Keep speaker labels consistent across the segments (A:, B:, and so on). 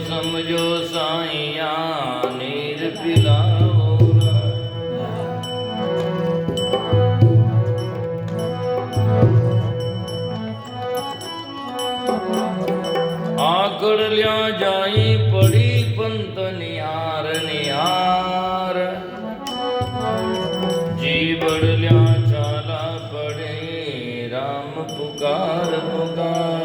A: समझो साइया नीर पिलाओ आकड़ लिया जाई पड़ी पंत निहार निहार जी बढ़ लिया चाला पड़े राम पुकार पुकार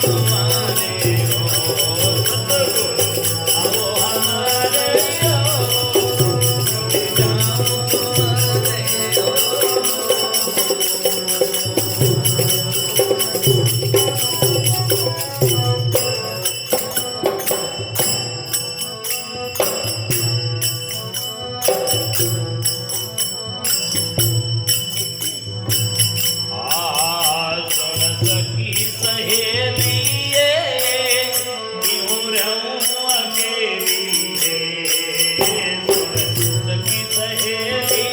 A: तुम्हारे हो सतगुरु आओ हमारे हो मिल जाऊं तुम्हारे हो सुन सखी सहेली क्यों रहूं अकेली सुन सखी सहेली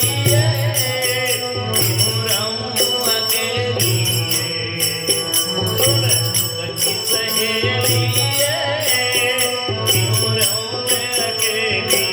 A: क्यों रहूं अकेली सुन सखी सहेली क्यों रहूं मैं अकेली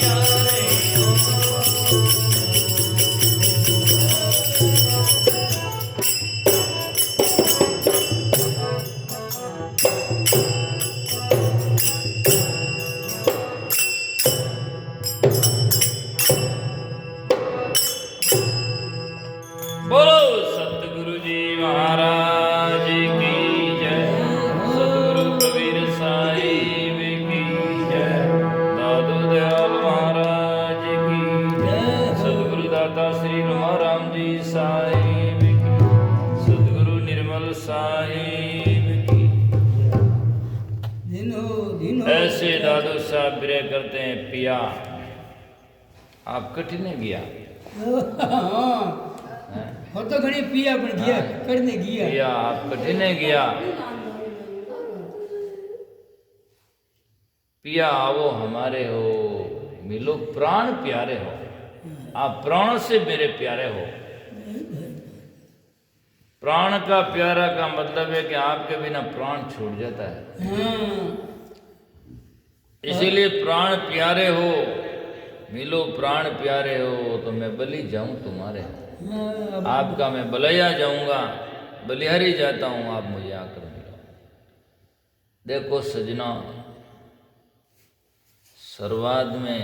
A: प्यारे हो बोलो सतगुरु जी महाराज की जय सतगुरु कबीर साहिब की जय दादू दयाल महाराज की जय सतगुरु दाता श्री राम जी साहिब की सतगुरु निर्मल साहिब की ऐसे दादू साहब विरह करते हैं पिया आप कठिन गया
B: हो तो घणी पिया पण गया करने गया
A: पिया आप कठिन गया पिया आवो हमारे हो मिलो प्राण प्यारे हो आप प्राणों से मेरे प्यारे हो प्राण का प्यारा का मतलब है कि आपके बिना प्राण छूट जाता है इसीलिए प्राण प्यारे हो मिलो प्राण प्यारे हो तो मैं बलि जाऊं तुम्हारे आपका मैं बलैया जाऊंगा बलिहारी जाता हूं आप मुझे आकर मिलो देखो सजना सर्वाद में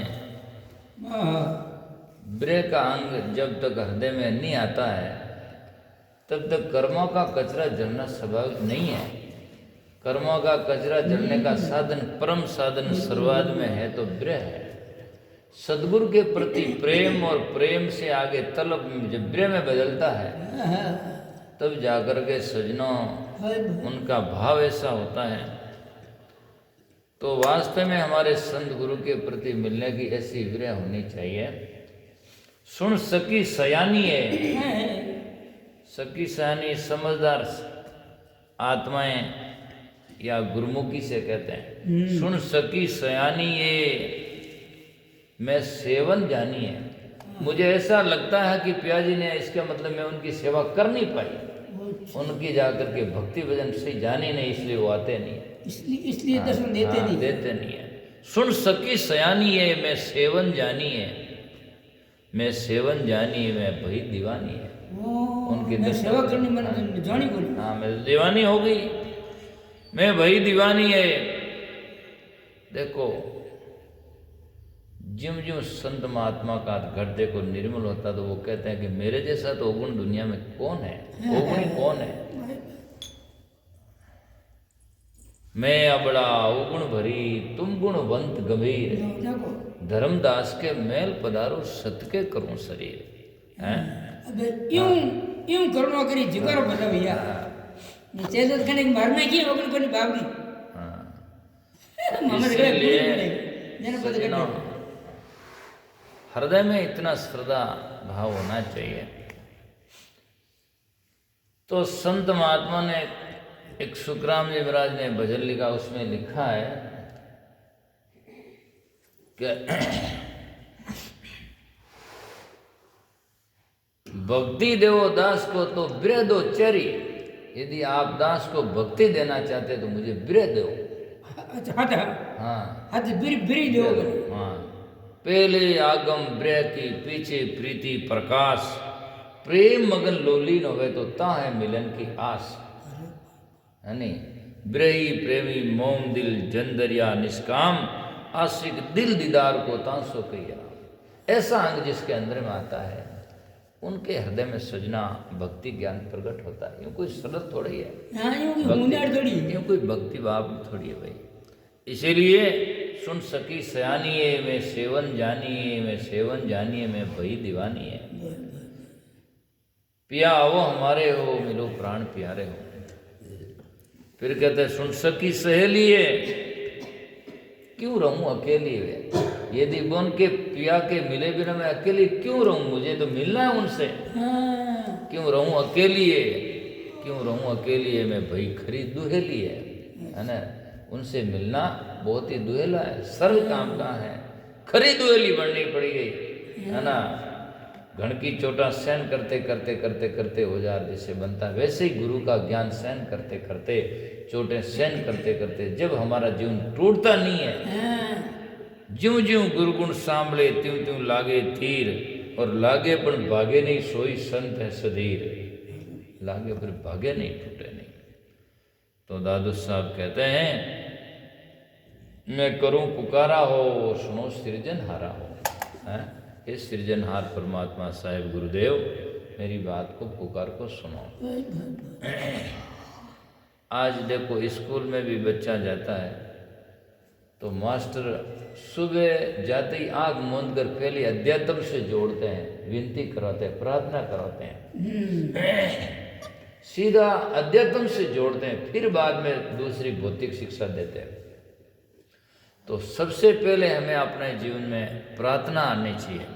A: ब्रे का अंग जब तक हृदय में नहीं आता है तब तक कर्मों का कचरा जलना स्वाभाविक नहीं है कर्मों का कचरा जलने का साधन परम साधन सर्वाद में है तो ब्रह है सदगुरु के प्रति प्रेम और प्रेम से आगे तलब जब ब्रह में बदलता है तब जाकर के सजनों उनका भाव ऐसा होता है तो वास्तव में हमारे संत गुरु के प्रति मिलने की ऐसी विरह होनी चाहिए सुन सकी सयानी है सकी सयानी समझदार आत्माएं या गुरुमुखी से कहते हैं सुन सकी सयानी ये मैं सेवन जानी है मुझे ऐसा लगता है कि पियाजी ने इसका मतलब मैं उनकी सेवा कर नहीं पाई उनकी जाकर के भक्ति भजन से जानी नहीं इसलिए वो आते नहीं
B: इसलिए दर्शन देते
A: नहीं है सुन सकी सयानी है मैं सेवन जानी है मैं सेवन जानी है मैं भई दीवानी है उनकी
B: सेवा करनी मैंने जानी बोली
A: हाँ मैं दीवानी हो गई मैं भई दीवानी है देखो जिम जिम संत महात्मा का हृदय को निर्मल होता तो वो कहते हैं कि मेरे जैसा तो अवगुण दुनिया में कौन है अवगुणी कौन है मैं अबड़ा अवगुण भरी तुम गुणवंत गंभीर धर्मदास के मेल पधारो सत के करूं शरीर हैं
B: यूं यूं करुणा करी जिगर बता भैया चेतो कने मारने की अवगुण कोनी बाबरी
A: हां इसलिए हृदय में इतना श्रद्धा भाव होना चाहिए तो संत महात्मा ने एक सुखराम जी महाराज ने भजन लिखा उसमें लिखा है कि भक्ति देवो दास को तो ब्रह दो चरी यदि आप दास को भक्ति देना चाहते तो मुझे ब्रह दो हाँ
B: बिरी दो
A: हाँ पहले आगम ब्रह की पीछे प्रीति प्रकाश प्रेम मगन लोलीन होवे तो ता है मिलन की आस है नहीं ब्रही प्रेमी मोम दिल जंदरिया निष्काम आशिक दिल दीदार को तांसो किया ऐसा अंग जिसके अंदर में आता है उनके हृदय में सजना भक्ति ज्ञान प्रकट होता है यूँ कोई सरल थोड़ी है यूँ कोई भक्ति भाव थोड़ी है भाई इसीलिए सुन सकी सयानी है मैं सेवन जानी है मैं सेवन जानी है मैं भई दीवानी है पिया आवो हमारे हो मिलो प्राण प्यारे हो फिर कहते सुन सकी सहेली है क्यों रहूं अकेली वे यदि बोन के पिया के मिले बिना मैं अकेली क्यों रहूं मुझे तो मिलना है उनसे क्यों रहूं अकेली है क्यों रहूं अकेली है मैं भाई खरी दुहेली है ना उनसे मिलना बहुत ही दुहेला है सरल काम का है खरी दुहेली बननी पड़ी गई है ना घण की चोटा सहन करते करते करते करते हो जा जैसे बनता है वैसे ही गुरु का ज्ञान सहन करते करते चोटें सहन करते करते जब हमारा जीवन टूटता नहीं है ज्यों ज्यों गुरुगुण सांभळे त्यों त्यों लागे तीर, और लागे पर भागे नहीं सोई संत है सधीर। लागे पर भागे नहीं, टूटे नहीं। तो दादू साहब कहते हैं, मैं करूं पुकारा हो सुनो सृजनहारा हो। हे सृजनहार परमात्मा साहेब गुरुदेव, मेरी बात को पुकार को सुनो। आज देखो स्कूल में भी बच्चा जाता है तो मास्टर सुबह जाते ही आँख मूंद कर पहले अध्यात्म से जोड़ते हैं, विनती कराते हैं, प्रार्थना कराते हैं, सीधा अध्यात्म से जोड़ते हैं, फिर बाद में दूसरी भौतिक शिक्षा देते हैं। तो सबसे पहले हमें अपने जीवन में प्रार्थना आनी चाहिए,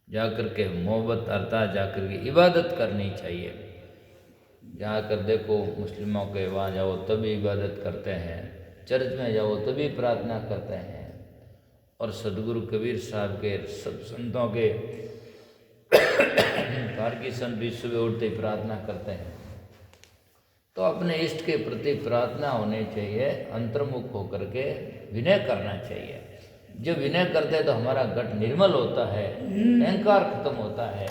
A: जाकर के मोहब्बत अर्थात जाकर के इबादत करनी चाहिए। जाकर देखो मुस्लिमों के वहाँ जाओ तभी इबादत करते हैं, चर्च में जाओ तभी प्रार्थना करते हैं, और सदगुरु कबीर साहब के सब संतों के पारकी संत भी सुबह उठते ही प्रार्थना करते हैं। तो अपने इष्ट के प्रति प्रार्थना होनी चाहिए, अंतर्मुख होकर के विनय करना चाहिए। जब विनय करते हैं तो हमारा घट निर्मल होता है, अहंकार खत्म होता है,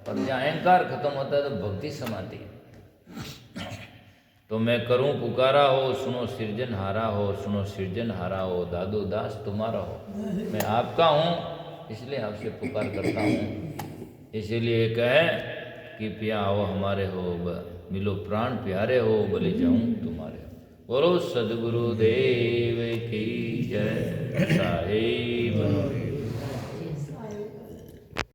A: और जहाँ अहंकार खत्म होता है तो भक्ति समाती है। तो मैं करूं पुकारा हो सुनो सृजनहारा हो, सुनो सृजनहारा हो, दादू दास तुम्हारा हो। मैं आपका हूँ इसलिए आपसे पुकार करता हूँ। इसीलिए कहे कि पिया हो हमारे हो, मिलो प्राण प्यारे हो, बलि जाऊं तुम्हारे हो। बोलो सदगुरु देव की जय। साहिब